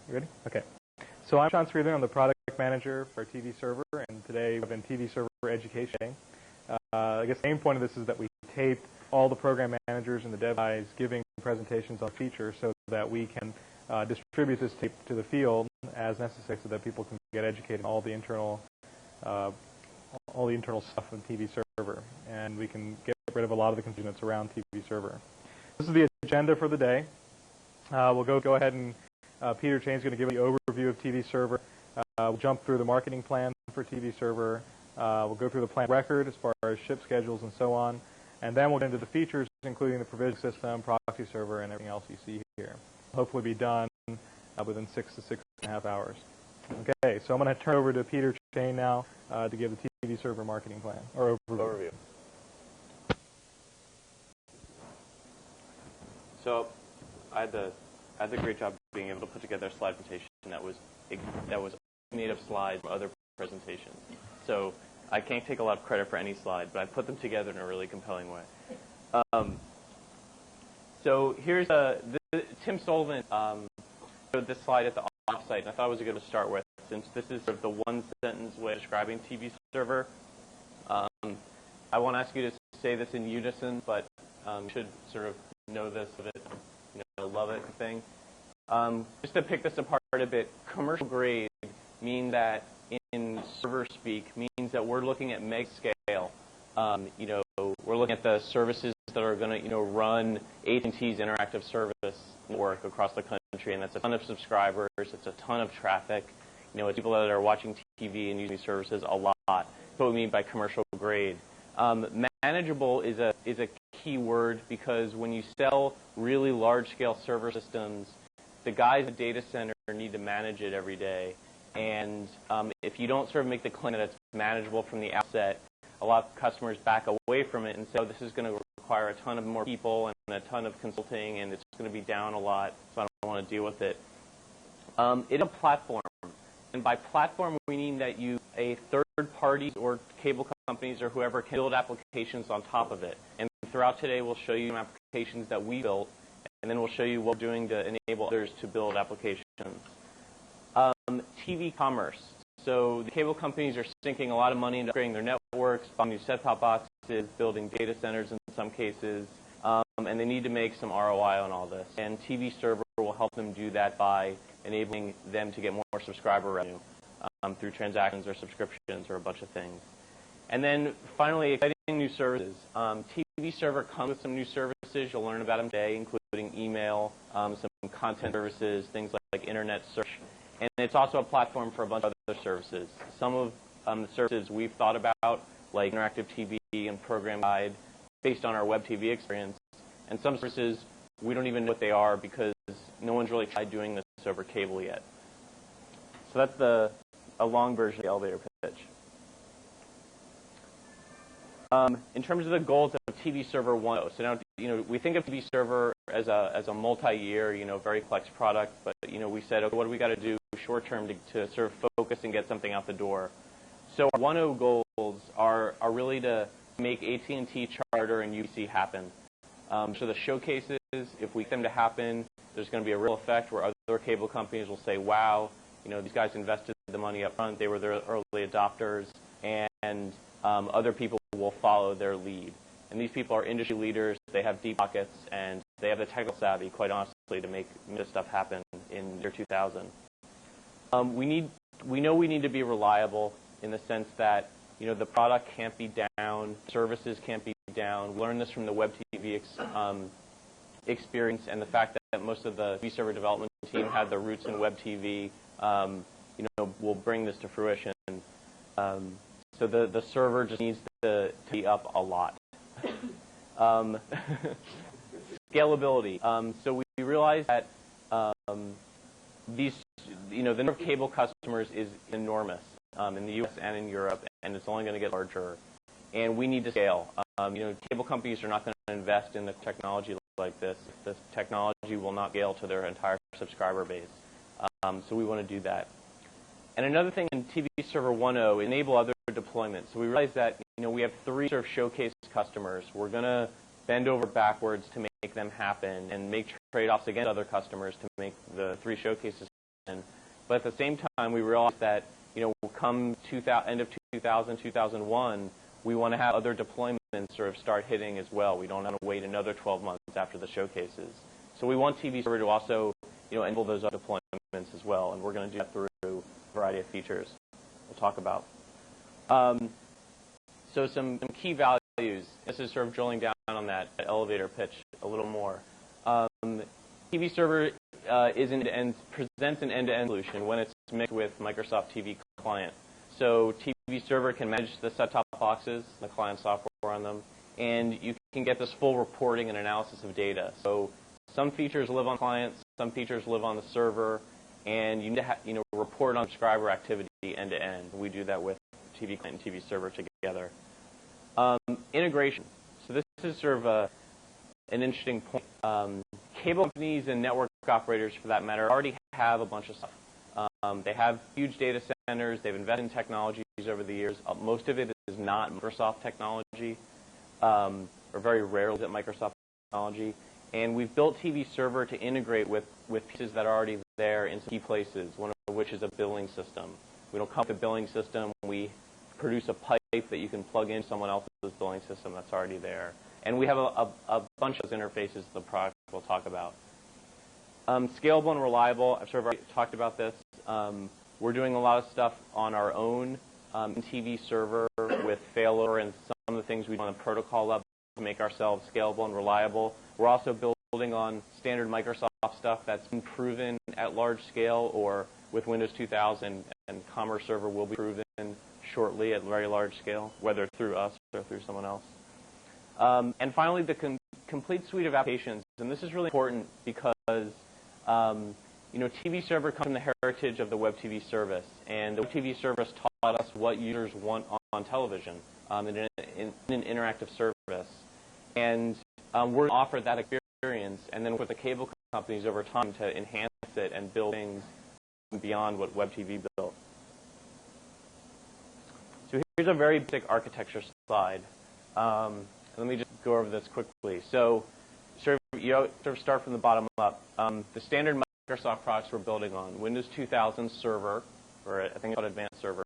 You ready? Okay. So I'm Sean Streether. I'm the product manager for TV Server, and today we've been TV Server Education. I guess the main point of this is that we taped all the program managers and the dev guys giving presentations on features so that we can distribute this tape to the field as necessary so that people can get educated on all the internal stuff of TV Server, and we can get rid of a lot of the confusion that's around TV Server. This is the agenda for the day. We'll go ahead and Peter Chain's going to give you the overview of TV Server. We'll jump through the marketing plan for TV Server. We'll go through the plan record as far as ship schedules and so on. And then we'll get into the features, including the provision system, proxy server, and everything else you see here. Hopefully be done within 6 to 6.5 hours. Okay, so I'm going to turn over to Peter Chain now to give the TV Server marketing plan, or overview. So I had the great job being able to put together a slide presentation that was made of slides from other presentations. So I can't take a lot of credit for any slide, but I put them together in a really compelling way. So here's Tim Sullivan showed this slide at the offsite, and I thought it was a good to start with, since this is sort of the one-sentence way of describing TV Server. I won't ask you to say this in unison, but you should sort of know this of it, love it thing. Just to pick this apart a bit, commercial grade means that in server speak means that we're looking at meg scale. We're looking at the services that are going to run AT&T's interactive service network across the country, and that's a ton of subscribers. It's a ton of traffic. It's people that are watching TV and using these services a lot. That's what we mean by commercial grade. Manageable is a key word, because when you sell really large-scale server systems, the guys at the data center need to manage it every day. And if you don't sort of make the claim that it's manageable from the outset, a lot of customers back away from it and say, oh, this is going to require a ton of more people and a ton of consulting, and it's going to be down a lot, so I don't want to deal with it. It's a platform. And by platform, we mean that a third parties or cable companies or whoever can build applications on top of it. And throughout today, we'll show you applications that we built, and then we'll show you what we're doing to enable others to build applications. TV commerce. So the cable companies are sinking a lot of money into upgrading their networks, buying new set-top boxes, building data centers in some cases, and they need to make some ROI on all this. And TV Server will help them do that by enabling them to get more subscriber revenue through transactions or subscriptions or a bunch of things. And then finally, exciting new services. TV Server comes with some new services. You'll learn about them today, including email, some content services, things like internet search. And it's also a platform for a bunch of other services. Some of the services we've thought about, like interactive TV and program guide, based on our web TV experience. And some services, we don't even know what they are because no one's really tried doing this over cable yet. So that's a long version of the elevator pitch. In terms of the goals of TV Server 1.0, so now we think of TV Server as a multi-year, very complex product, but we said, okay, what do we got to do short term to sort of focus and get something out the door? So our 1.0 goals are really to make AT&T, Charter, and UC happen. So the showcases, if we get them to happen, there's going to be a real effect where other cable companies will say, wow, these guys invested the money up front, they were the early adopters, and other people will follow their lead. And these people are industry leaders, they have deep pockets, and they have the technical savvy, quite honestly, to make this stuff happen in year 2000. We know we need to be reliable in the sense that the product can't be down, services can't be down. We learned this from the web TV experience, and the fact that most of the TV Server development team had their roots in web TV, will bring this to fruition. So the server just needs to be up a lot. Scalability. So we realize that the number of cable customers is enormous in the U.S. and in Europe, and it's only going to get larger. And we need to scale. Cable companies are not going to invest in the technology like this. The technology will not scale to their entire subscriber base. So we want to do that. And another thing in TV Server 1.0, enable other deployments. So we realize that we have 3 sort of showcase customers. We're going to bend over backwards to make them happen and make trade-offs against other customers to make the 3 showcases But at the same time, we realized that, come end of 2000, 2001, we want to have other deployments sort of start hitting as well. We don't want to wait another 12 months after the showcases. So we want TV Server to also, enable those other deployments as well, and we're going to do that through a variety of features we'll talk about. So some key values. This is sort of drilling down on that elevator pitch a little more. TV Server presents an end-to-end solution when it's mixed with Microsoft TV Client. So TV Server can manage the set-top boxes, the client software on them, and you can get this full reporting and analysis of data. So some features live on clients, some features live on the server, and you need to report on subscriber activity end-to-end. We do that with TV Client and TV Server together. Integration. So this is sort of an interesting point. Cable companies and network operators, for that matter, already have a bunch of stuff. They have huge data centers. They've invested in technologies over the years. Most of it is not Microsoft technology, or very rarely is it Microsoft technology. And we've built TV Server to integrate with pieces that are already there in key places, one of which is a billing system. We don't come with a billing system. We produce a pipe that you can plug in someone else's billing system that's already there. And we have a bunch of interfaces to the product we'll talk about. Scalable and reliable. I've sort of already talked about this. We're doing a lot of stuff on our own in TV Server with failover and some of the things we do on the protocol level to make ourselves scalable and reliable. We're also building on standard Microsoft stuff that's been proven at large scale, or with Windows 2000 and Commerce Server will be proven shortly at very large scale, whether through us or through someone else. And finally, the complete suite of applications. And this is really important because TV Server comes from the heritage of the Web TV service, and the Web TV service taught us what users want on television in an interactive service. And we're going to offer that experience, and then with the cable companies over time to enhance it and build things beyond what Web TV built. So here's a very basic architecture slide. Let me just go over this quickly. So sort of start from the bottom up. The standard Microsoft products we're building on: Windows 2000 Server, or I think it's called Advanced Server,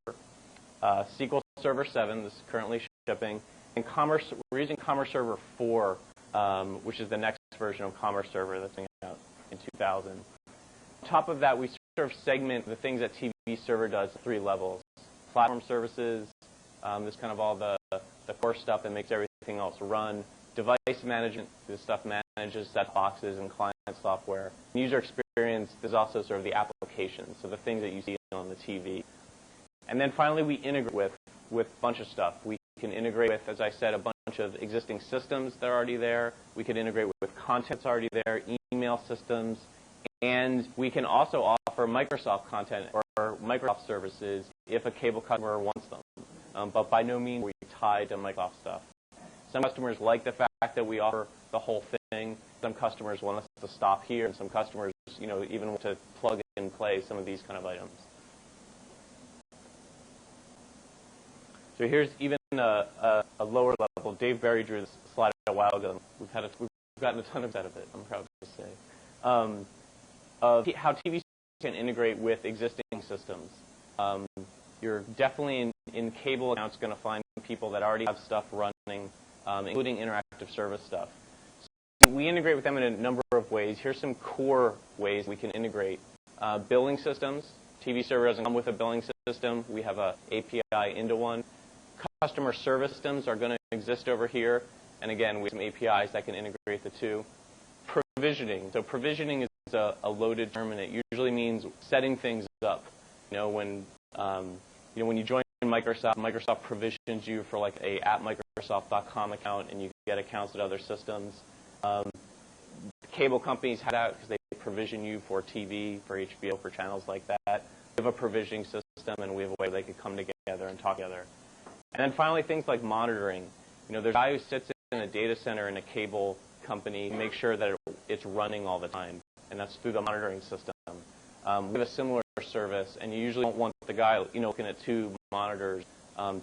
SQL Server 7, this is currently shipping, and we're using Commerce Server 4, which is the next version of Commerce Server that's coming out in 2000. On top of that, we sort of segment the things that TV Server does at 3 levels. Platform services, this kind of all the core stuff that makes everything else run. Device management, this stuff manages set boxes and client software. User experience, there's also sort of the applications, so the things that you see on the TV. And then finally, we integrate with a bunch of stuff. We can integrate with, as I said, a bunch of existing systems that are already there. We can integrate with content that's already there, email systems, and we can also offer Microsoft content or Microsoft services if a cable customer wants them. But by no means are we tied to Microsoft stuff. Some customers like the fact that we offer the whole thing. Some customers want us to stop here, and some customers, even want to plug and play some of these kind of items. So here's even a lower level. Dave Berry drew this slide a while ago. We've gotten a ton of that of it, I'm proud to say. Of how TV can integrate with existing systems. You're definitely in cable accounts going to find people that already have stuff running, including interactive service stuff. So we integrate with them in a number of ways. Here's some core ways we can integrate. Billing systems. TV Server doesn't come with a billing system. We have an API into one. Customer service systems are going to exist over here. And again, we have some APIs that can integrate the two. Provisioning. So provisioning is a loaded term, and it usually means setting things up. When you join Microsoft provisions you for like a @Microsoft.com account, and you get accounts at other systems. Cable companies have that because they provision you for TV, for HBO, for channels like that. We have a provisioning system, and we have a way they could come together and talk together. And then finally, things like monitoring. There's a guy who sits in a data center in a cable company to make sure that it's running all the time, and that's through the monitoring system. We have a similar service, and you usually don't want the guy looking at 2 monitors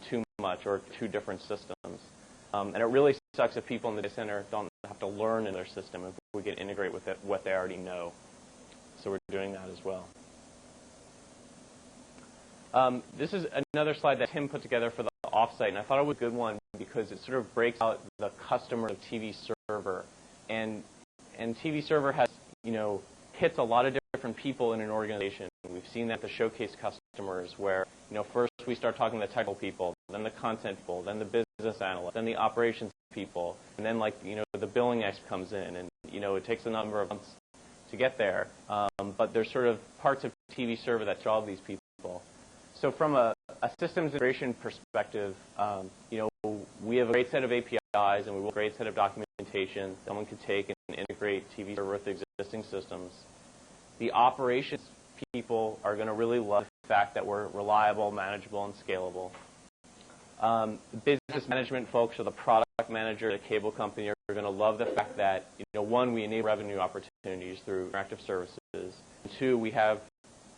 too much, or 2 different systems. And it really sucks if people in the data center don't have to learn in their system if we can integrate with what they already know. So we're doing that as well. This is another slide that Tim put together for the offsite, and I thought it was a good one because it sort of breaks out the customer of TV server. And TV server has, hits a lot of different people in an organization. We've seen that the showcase customers where, first we start talking to the technical people, then the content people, then the business analysts, then the operations people, and then the billing expert comes in, and it takes a number of months to get there. But there's sort of parts of TV server that draw these people. So from a systems integration perspective, we have a great set of APIs and we have a great set of documentation that someone could take and integrate TV server with existing systems. The operations people are going to really love the fact that we're reliable, manageable, and scalable. The business management folks, or the product manager, the cable company, are going to love the fact that, one, we enable revenue opportunities through interactive services. And two, we have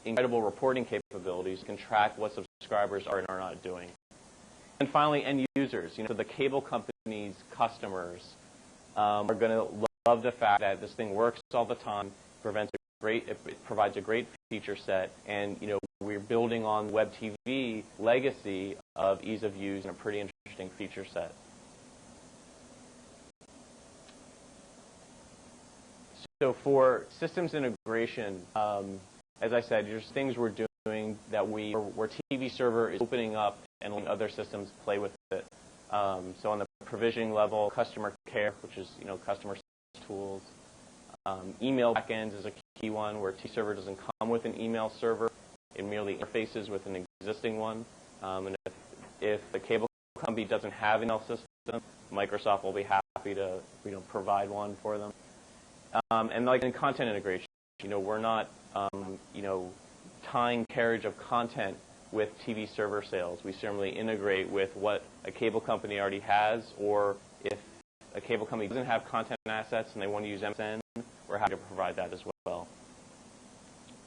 incredible reporting capabilities, can track what subscribers are and are not doing. And finally, end users. So the cable company's customers are going to love the fact that this thing works all the time, it provides a great feature set, and we're building on web TV legacy of ease of use and a pretty interesting feature set. So for systems integration, as I said, there's things we're doing that where TV server is opening up and letting other systems play with it. So on the provisioning level, customer care, which is customer tools. Email backends is a key one where TV server doesn't come with an email server. It merely interfaces with an existing one. And if the cable company doesn't have an email system, Microsoft will be happy to provide one for them. And like in content integration, we're not tying carriage of content with TV server sales. We certainly integrate with what a cable company already has, or if a cable company doesn't have content assets and they want to use MSN, we're happy to provide that as well.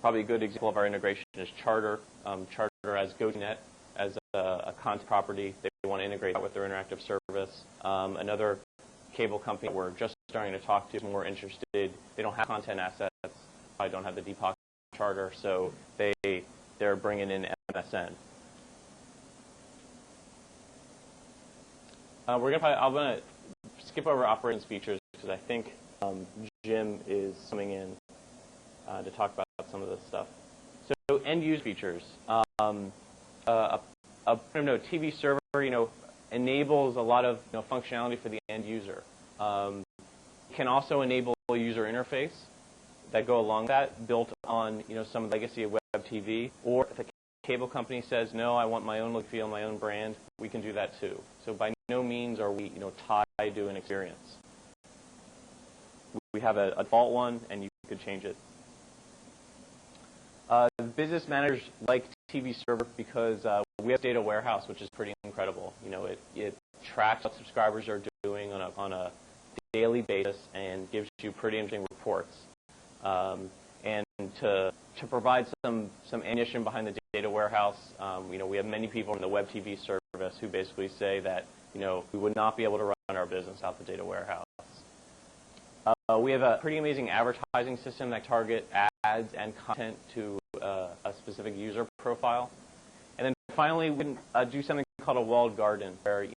Probably a good example of our integration is Charter. Charter has GoToNet as a content property. They want to integrate that with their interactive service. Another cable company we're just starting to talk to is more interested. They don't have content assets. I don't have the DPOC Charter, so they're bringing in MSN. I'm going to skip over operations features because I think Jim is coming in to talk about some of this stuff. So end use features. TV server, enables a lot of functionality for the end user. Can also enable a user interface that go along that, built on some legacy of web TV. Or if a cable company says, no, I want my own look, feel, my own brand, we can do that too. So by no means are we tied to an experience. We have a default one, and you could change it. Business managers like TV server because we have data warehouse, which is pretty incredible. It tracks what subscribers are doing on a daily basis and gives you pretty interesting reports. And to provide some ammunition behind the data warehouse, we have many people in the web TV service who basically say that we would not be able to run our business without the data warehouse. We have a pretty amazing advertising system that target ads and content to a specific user profile. And then finally, we can do something called a walled garden, where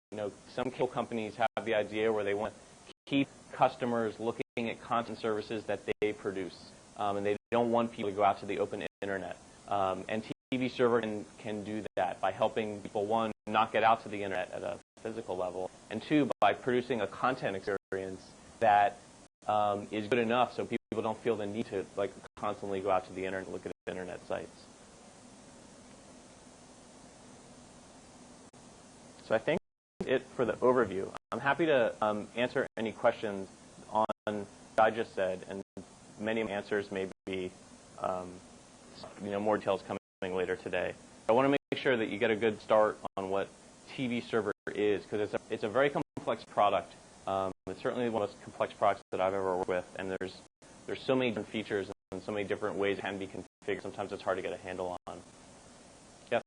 some cable companies have the idea where they want to keep customers looking at content services that they produce, and they don't want people to go out to the open internet. And TV server can do that by helping people, one, not get out to the internet at a physical level, and two, by producing a content experience that is good enough so people don't feel the need to constantly go out to the internet and look at internet sites. So I think that's it for the overview. I'm happy to answer any questions on what I just said, and many answers may be more details coming later today. I want to make sure that you get a good start on what TV server is, because it's a very complex product. It's certainly one of the most complex products that I've ever worked with, and there's so many different features and so many different ways it can be configured. Sometimes it's hard to get a handle on. Yes?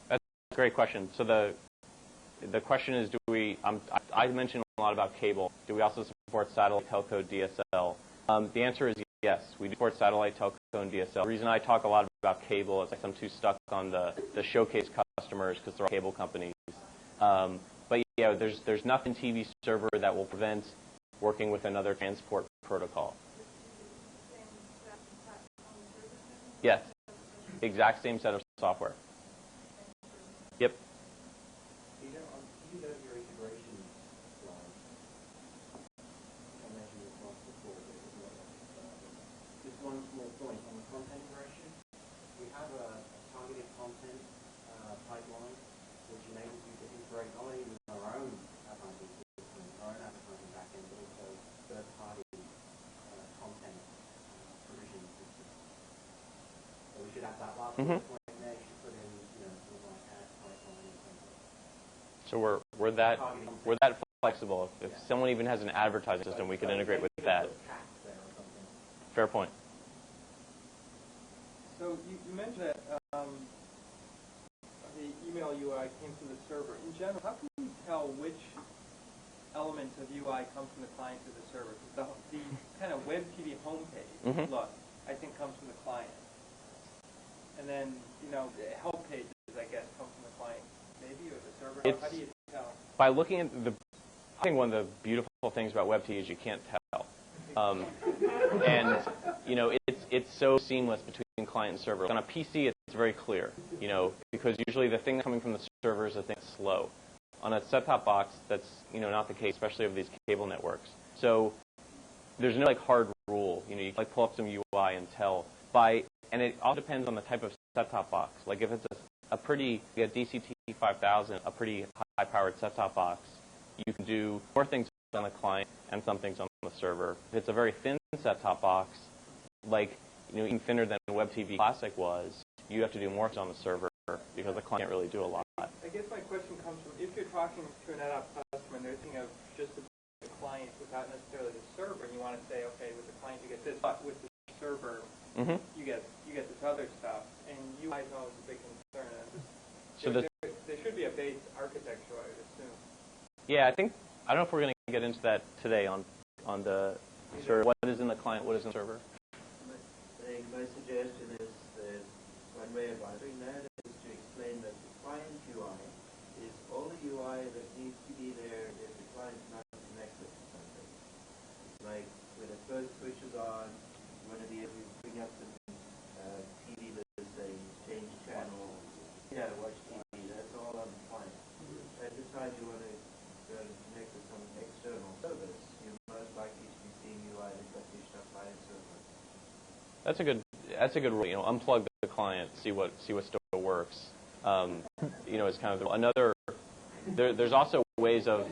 That's a great question. So the question is, do we? I mentioned a lot about cable. Do we also support satellite, telco, DSL? The answer is yes, we do support satellite, telco, and DSL. The reason I talk a lot about cable is I'm too stuck on the showcase customers because they're all cable companies. But yeah, there's nothing TV server that will prevent working with another transport protocol. Yes, exact same set of software. Yep. One small point on the content integration. We have a targeted content pipeline which enables you to integrate not only with our own advertising system, our own advertising backend, but also third-party content provision system. So we should have that last point there. You should put in, sort of like ad pipeline and things like that. So we're that flexible. If someone even has an advertising system, we can integrate with that. Fair point. So you mentioned that the email UI came from the server. In general, how can you tell which elements of UI come from the client to the server? Because the kind of web TV homepage look, I think, comes from the client. And then, the help pages, I guess, come from the client, maybe, or the server. How do you tell? By looking at I think one of the beautiful things about web TV is you can't tell. And it's so seamless between client and server. On a PC, it's very clear, because usually the thing coming from the server is the thing that's slow. On a set-top box, that's not the case, especially of these cable networks. So there's no hard rule. You can pull up some UI and tell and it all depends on the type of set-top box. Like if it's a DCT 5000, a pretty high-powered set-top box, you can do more things on the client and some things on the server. If it's a very thin set-top box, like even thinner than Web TV Classic was, you have to do more on the server because the client can't really do a lot. I guess my question comes from, if you're talking to an ad customer and they're thinking of just the client without necessarily the server, and you want to say, okay, with the client you get this, but with the server you get this other stuff, and UI is always a big concern. So there should be a base architecture, I would assume. Yeah, I don't know if we're going to get into that today on the server. What is in the client, what is in the server? My suggestion is that one way of answering that is to explain that the client UI is all the UI that needs to be there if the client's not connected to something. It's like when it first switches on, you want to be able to bring up the TV listing, change channel, watch TV. That's all on the client. At the time you want to connect to some external service, you're most likely to be seeing UI that got dished up by a server. That's a good rule. Unplug the client, see what still works. It's kind of another. There's also ways of.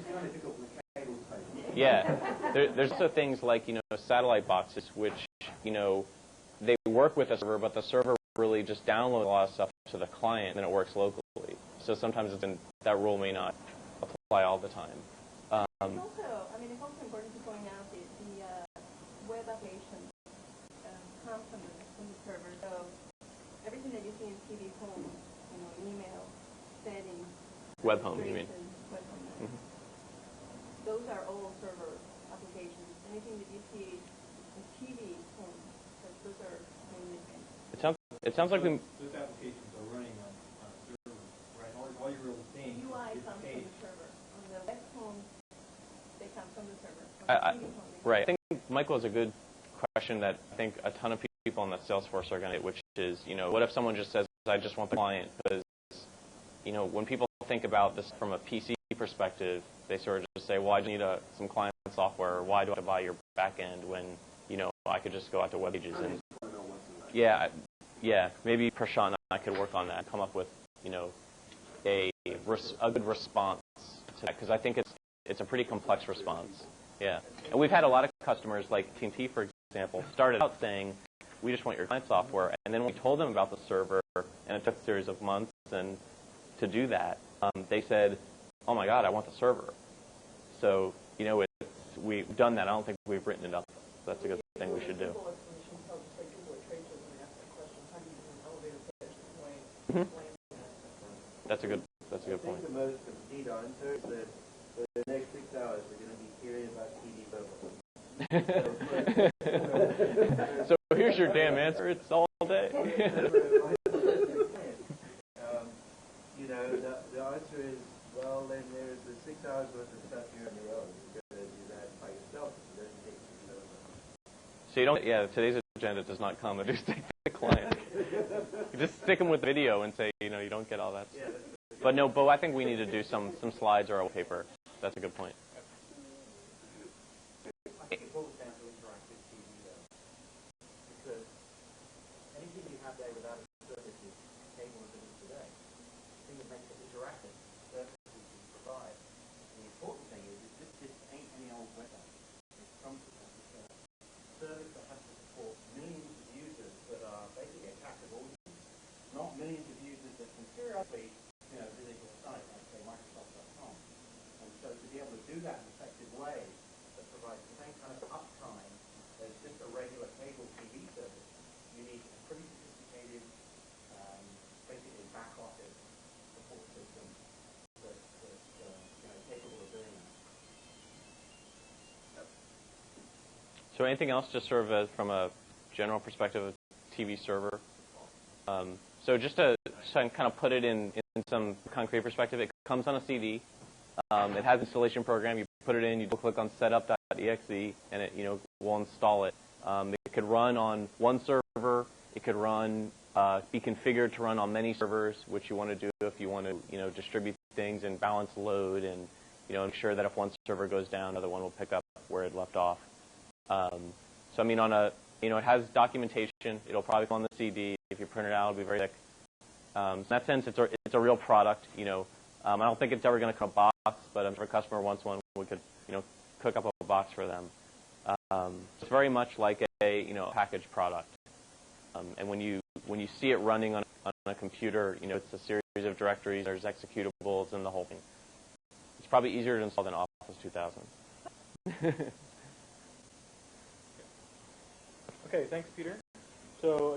Yeah, there's also things like satellite boxes, which they work with a server, but the server really just downloads a lot of stuff to the client, and then it works locally. So sometimes that rule may not apply all the time. It's also important to point out the web application comes from the server. So everything that you see in TV home, email, settings, Web home, you mean? Web home, those are all server applications. Anything that you see in TV home, those are mainly. It sounds like those applications are running on a server, right? All you're really seeing UI is comes page. from the server. On the web home, they come from the server. Right. I think Michael has a good question that I think a ton of people on the Salesforce are going to get, which is, what if someone just says, I just want the client? Because, when people think about this from a PC perspective, they sort of just say, well, I just need some client software, or why do I have to buy your backend when, I could just go out to web pages and maybe Prashant and I could work on that, come up with, a good response to that, because I think it's a pretty complex response. Yeah. And we've had a lot of customers, like T&T, for example, started out saying, we just want your client software. And then when we told them about the server, and it took a series of months to do that, they said, oh, my God, I want the server. So, we've done that. I don't think we've written it up. That's a good thing we should do. That's a good point. I think the most complete answer is that for the next 6 hours we're going to be hearing about TV server. So here's your damn answer. It's all day. You know, the answer is, well, then there's the 6 hours worth of stuff you're on your own. You're going to do that by yourself. It doesn't take you over. So you don't. Yeah, today's agenda does not come and just take the client. You just stick them with video and say, you know, you don't get all that stuff. But no, but I think we need to do some slides or a paper. That's a good point. I think it boils down to interactive TV, though, because anything you have there without a service is cable as it is today. The thing that makes it interactive, the services you provide. And the important thing is this ain't any old website. It comes with a service that has to support millions of users that are basically a captive audience, not millions of users that can periodically, visit your site, like say Microsoft.com. And so to be able to do that in an effective way that provides the same kind of uptime as just a regular cable TV service, you need a pretty sophisticated, basically back office support system that's capable of doing that. So anything else, just sort of from a general perspective of TV server? So just to kind of put it in some concrete perspective, it comes on a CD. It has an installation program. You put it in, you click on setup.exe, and it will install it. It could run on one server. It could run, be configured to run on many servers, which you want to do if you want to distribute things and balance load and ensure that if one server goes down, another one will pick up where it left off. So I mean, it has documentation. It'll probably go on the CD. If you print it out, it'll be very thick. In that sense, it's a real product. I don't think it's ever going to come in a box, but if a customer wants one, we could cook up a box for them. It's very much like a packaged product. And when you see it running on a computer, it's a series of directories. There's executables and the whole thing. It's probably easier to install than Office 2000. Okay, thanks, Peter. So